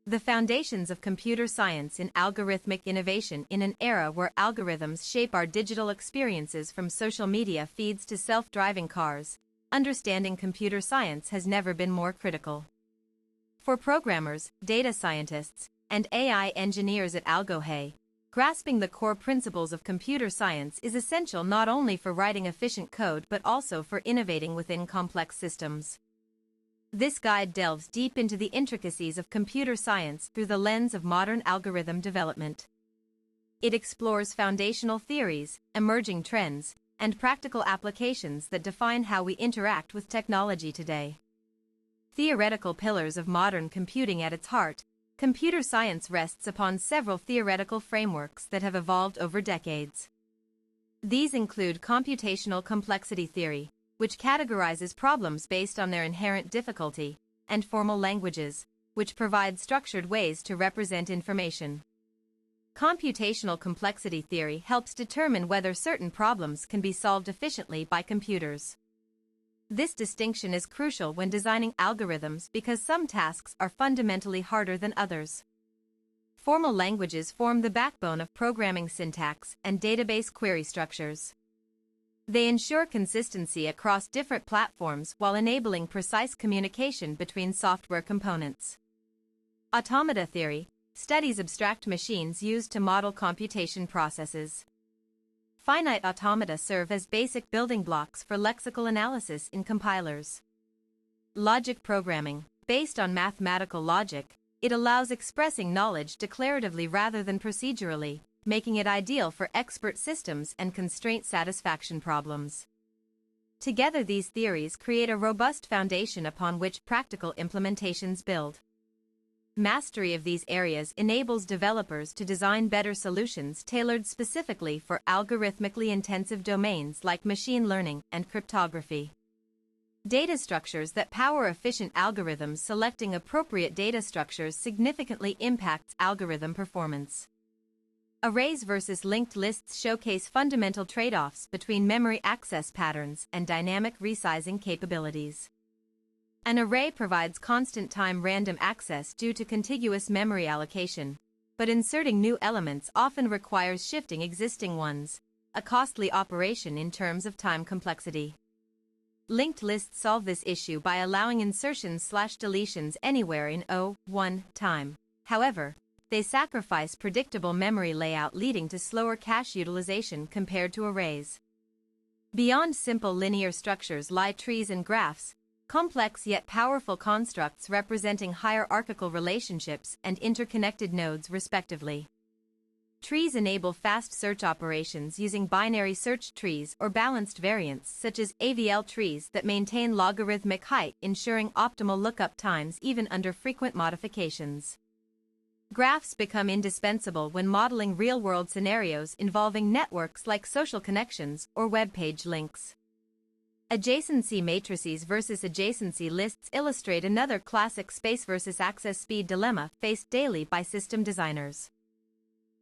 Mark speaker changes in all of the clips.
Speaker 1: The foundations of computer science in algorithmic innovation. In an era where algorithms shape our digital experiences from social media feeds to self-driving cars, understanding computer science has never been more critical. For programmers, data scientists, and AI engineers at AlgoHey, grasping the core principles of computer science is essential not only for writing efficient code but also for innovating within complex systems. This guide delves deep into the intricacies of computer science through the lens of modern algorithm development. It explores foundational theories, emerging trends, and practical applications that define how we interact with technology today. Theoretical pillars of modern computing. At its heart, computer science rests upon several theoretical frameworks that have evolved over decades. These include computational complexity theory, which categorizes problems based on their inherent difficulty, and formal languages, which provide structured ways to represent information. Computational complexity theory helps determine whether certain problems can be solved efficiently by computers. This distinction is crucial when designing algorithms because some tasks are fundamentally harder than others. Formal languages form the backbone of programming syntax and database query structures. They ensure consistency across different platforms while enabling precise communication between software components. Automata theory studies abstract machines used to model computation processes. Finite automata serve as basic building blocks for lexical analysis in compilers. Logic programming, based on mathematical logic, it allows expressing knowledge declaratively rather than procedurally, making it ideal for expert systems and constraint satisfaction problems. Together, these theories create a robust foundation upon which practical implementations build. Mastery of these areas enables developers to design better solutions tailored specifically for algorithmically intensive domains like machine learning and cryptography. Data structures that power efficient algorithms. Selecting appropriate data structures significantly impacts algorithm performance. Arrays versus linked lists showcase fundamental trade-offs between memory access patterns and dynamic resizing capabilities. An array provides constant time random access due to contiguous memory allocation, but inserting new elements often requires shifting existing ones, a costly operation in terms of time complexity. Linked lists solve this issue by allowing insertions/deletions anywhere in O(1) time. However, they sacrifice predictable memory layout, leading to slower cache utilization compared to arrays. Beyond simple linear structures lie trees and graphs, complex yet powerful constructs representing hierarchical relationships and interconnected nodes respectively. Trees enable fast search operations using binary search trees or balanced variants such as AVL trees that maintain logarithmic height, ensuring optimal lookup times even under frequent modifications. Graphs become indispensable when modeling real-world scenarios involving networks like social connections or web page links. Adjacency matrices versus adjacency lists illustrate another classic space versus access speed dilemma faced daily by system designers.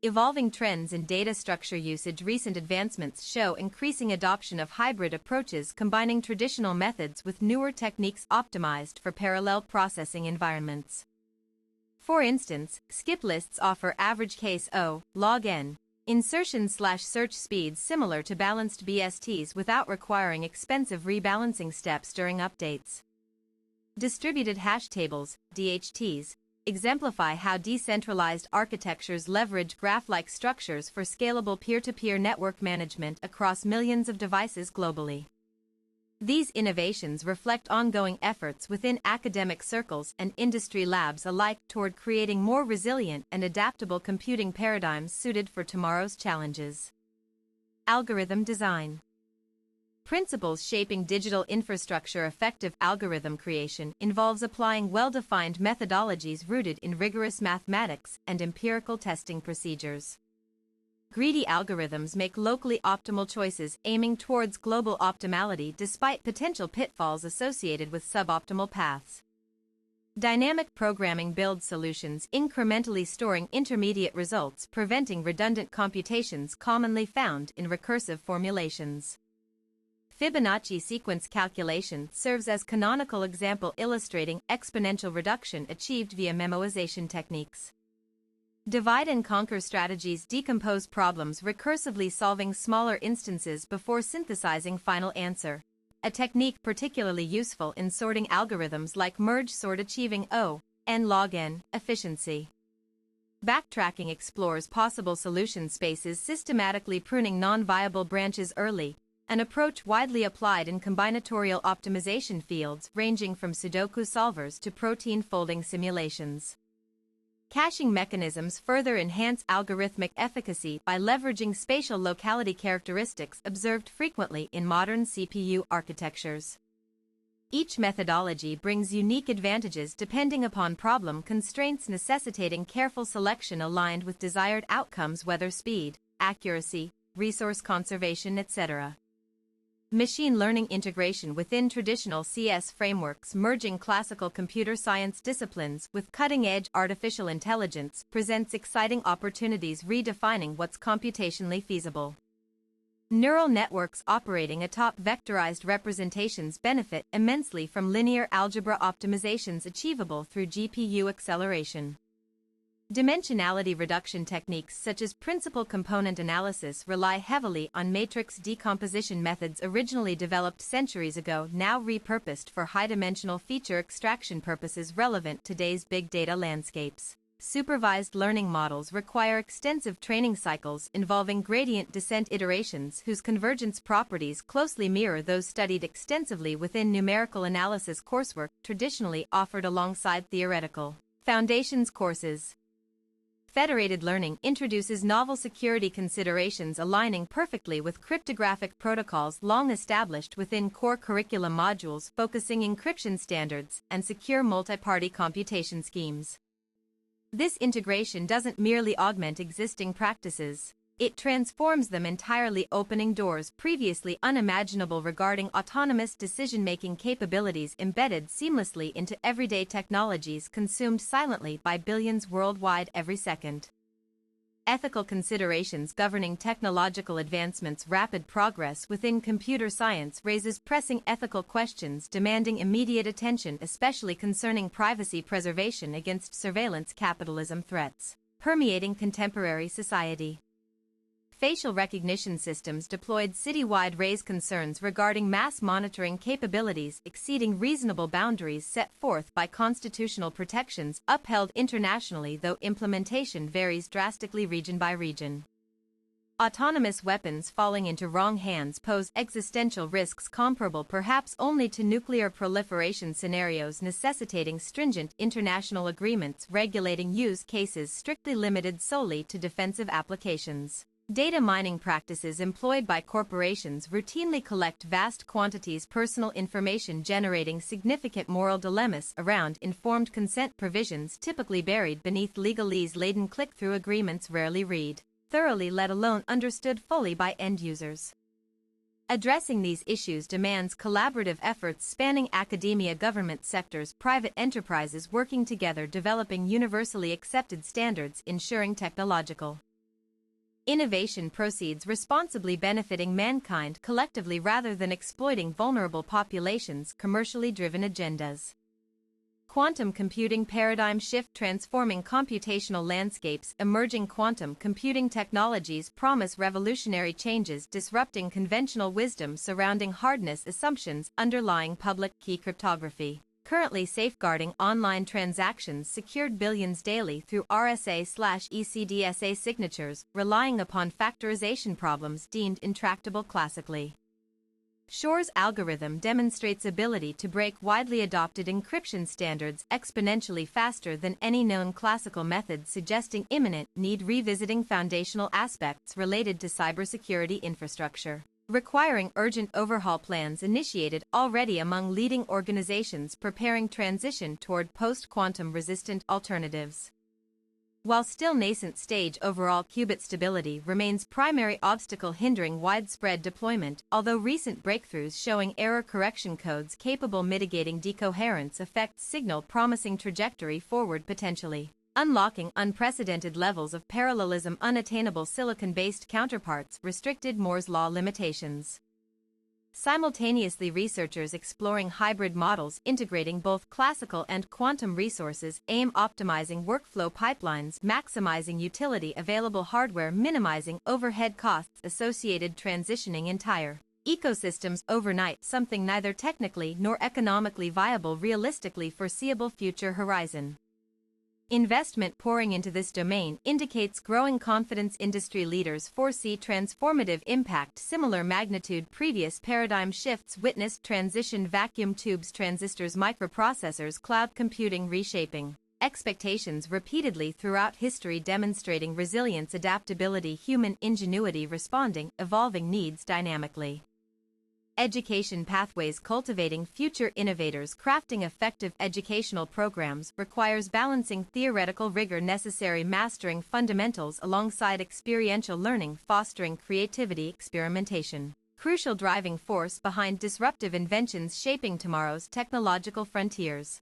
Speaker 1: Evolving trends in data structure usage. Recent advancements show increasing adoption of hybrid approaches combining traditional methods with newer techniques optimized for parallel processing environments. For instance, skip lists offer average case O, log n, insertion/search speeds similar to balanced BSTs without requiring expensive rebalancing steps during updates. Distributed hash tables, DHTs, exemplify how decentralized architectures leverage graph-like structures for scalable peer-to-peer network management across millions of devices globally. These innovations reflect ongoing efforts within academic circles and industry labs alike toward creating more resilient and adaptable computing paradigms suited for tomorrow's challenges. Algorithm design. Principles shaping digital infrastructure. Effective algorithm creation involves applying well-defined methodologies rooted in rigorous mathematics and empirical testing procedures. Greedy algorithms make locally optimal choices aiming towards global optimality despite potential pitfalls associated with suboptimal paths. Dynamic programming builds solutions incrementally storing intermediate results, preventing redundant computations commonly found in recursive formulations. Fibonacci sequence calculation serves as canonical example illustrating exponential reduction achieved via memoization techniques. Divide and conquer strategies decompose problems recursively solving smaller instances before synthesizing final answer, a technique particularly useful in sorting algorithms like merge sort achieving O(n log n) efficiency. Backtracking explores possible solution spaces systematically pruning non-viable branches early, an approach widely applied in combinatorial optimization fields ranging from Sudoku solvers to protein folding simulations. Caching mechanisms further enhance algorithmic efficacy by leveraging spatial locality characteristics observed frequently in modern CPU architectures. Each methodology brings unique advantages depending upon problem constraints necessitating careful selection aligned with desired outcomes whether speed, accuracy, resource conservation, etc. Machine learning integration within traditional CS frameworks merging classical computer science disciplines with cutting-edge artificial intelligence presents exciting opportunities redefining what's computationally feasible. Neural networks operating atop vectorized representations benefit immensely from linear algebra optimizations achievable through GPU acceleration. Dimensionality reduction techniques such as principal component analysis rely heavily on matrix decomposition methods originally developed centuries ago now repurposed for high-dimensional feature extraction purposes relevant to today's big data landscapes. Supervised learning models require extensive training cycles involving gradient descent iterations whose convergence properties closely mirror those studied extensively within numerical analysis coursework traditionally offered alongside theoretical foundations courses. Federated learning introduces novel security considerations aligning perfectly with cryptographic protocols long established within core curriculum modules focusing encryption standards and secure multi-party computation schemes. This integration doesn't merely augment existing practices, it transforms them entirely, opening doors previously unimaginable regarding autonomous decision-making capabilities embedded seamlessly into everyday technologies consumed silently by billions worldwide every second. Ethical considerations governing technological advancement's rapid progress within computer science raises pressing ethical questions demanding immediate attention, especially concerning privacy preservation against surveillance capitalism threats permeating contemporary society. Facial recognition systems deployed citywide raise concerns regarding mass monitoring capabilities exceeding reasonable boundaries set forth by constitutional protections upheld internationally, though implementation varies drastically region by region. Autonomous weapons falling into wrong hands pose existential risks comparable perhaps only to nuclear proliferation scenarios, necessitating stringent international agreements regulating use cases strictly limited solely to defensive applications. Data mining practices employed by corporations routinely collect vast quantities personal information, generating significant moral dilemmas around informed consent provisions typically buried beneath legalese-laden click-through agreements rarely read thoroughly, let alone understood fully by end users. Addressing these issues demands collaborative efforts spanning academia, government sectors, private enterprises working together, developing universally accepted standards, ensuring technological innovation proceeds responsibly, benefiting mankind collectively rather than exploiting vulnerable populations, commercially driven agendas. Quantum computing paradigm shift transforming computational landscapes. Emerging quantum computing technologies promise revolutionary changes, disrupting conventional wisdom surrounding hardness assumptions underlying public key cryptography. Currently safeguarding online transactions secured billions daily through RSA/ECDSA signatures, relying upon factorization problems deemed intractable classically. Shor's algorithm demonstrates ability to break widely adopted encryption standards exponentially faster than any known classical method, suggesting imminent need revisiting foundational aspects related to cybersecurity infrastructure, requiring urgent overhaul plans initiated already among leading organizations preparing transition toward post-quantum resistant alternatives. While still nascent stage, overall qubit stability remains primary obstacle hindering widespread deployment, although recent breakthroughs showing error correction codes capable mitigating decoherence effects signal promising trajectory forward, potentially unlocking unprecedented levels of parallelism, unattainable silicon-based counterparts, restricted Moore's law limitations. Simultaneously, researchers exploring hybrid models integrating both classical and quantum resources aim optimizing workflow pipelines, maximizing utility available hardware, minimizing overhead costs associated, transitioning entire ecosystems overnight, something neither technically nor economically viable, realistically foreseeable future horizon. Investment pouring into this domain indicates growing confidence. Industry leaders foresee transformative impact, similar magnitude. Previous paradigm shifts witnessed transition: vacuum tubes, transistors, microprocessors, cloud computing, reshaping expectations repeatedly throughout history, demonstrating resilience, adaptability, human ingenuity, responding evolving needs dynamically. Education pathways, cultivating future innovators. Crafting effective educational programs requires balancing theoretical rigor, necessary mastering fundamentals alongside experiential learning, fostering creativity, experimentation. Crucial driving force behind disruptive inventions shaping tomorrow's technological frontiers.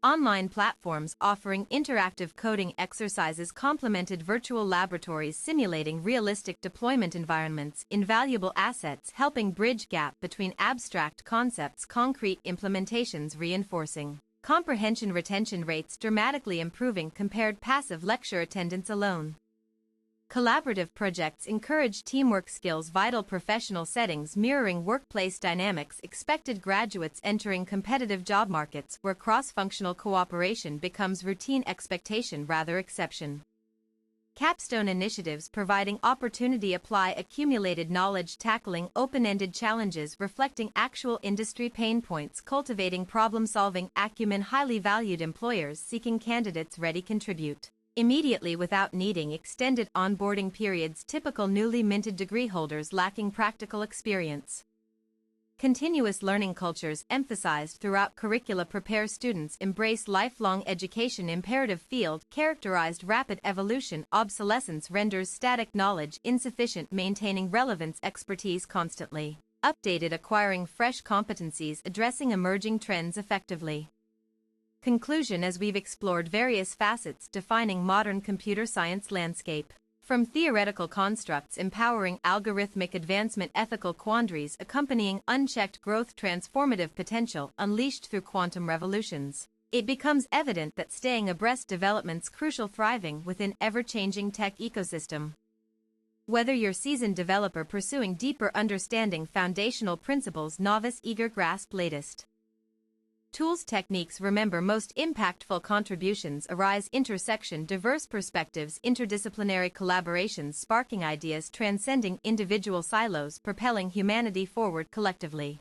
Speaker 1: Online platforms offering interactive coding exercises, complemented virtual laboratories simulating realistic deployment environments, invaluable assets helping bridge gap between abstract concepts, concrete implementations, reinforcing comprehension, retention rates dramatically improving compared passive lecture attendance alone. Collaborative projects encourage teamwork skills, vital professional settings mirroring workplace dynamics, expected graduates entering competitive job markets where cross-functional cooperation becomes routine, expectation rather exception. Capstone initiatives providing opportunity, apply accumulated knowledge, tackling open-ended challenges, reflecting actual industry pain points, cultivating problem-solving acumen, highly valued employers seeking candidates ready contribute immediately without needing extended onboarding periods, typical newly minted degree holders lacking practical experience. Continuous learning cultures emphasized throughout curricula prepare students embrace lifelong education, imperative field characterized rapid evolution, obsolescence renders static knowledge insufficient, maintaining relevance, expertise constantly updated, acquiring fresh competencies, addressing emerging trends effectively. Conclusion: as we've explored various facets defining modern computer science landscape, from theoretical constructs empowering algorithmic advancement, ethical quandaries accompanying unchecked growth, transformative potential unleashed through quantum revolutions, it becomes evident that staying abreast developments crucial, thriving within ever-changing tech ecosystem. Whether you're seasoned developer pursuing deeper understanding, foundational principles, novice eager grasp latest tools, techniques, remember most impactful contributions arise intersection, diverse perspectives, interdisciplinary collaborations, sparking ideas, transcending individual silos, propelling humanity forward collectively.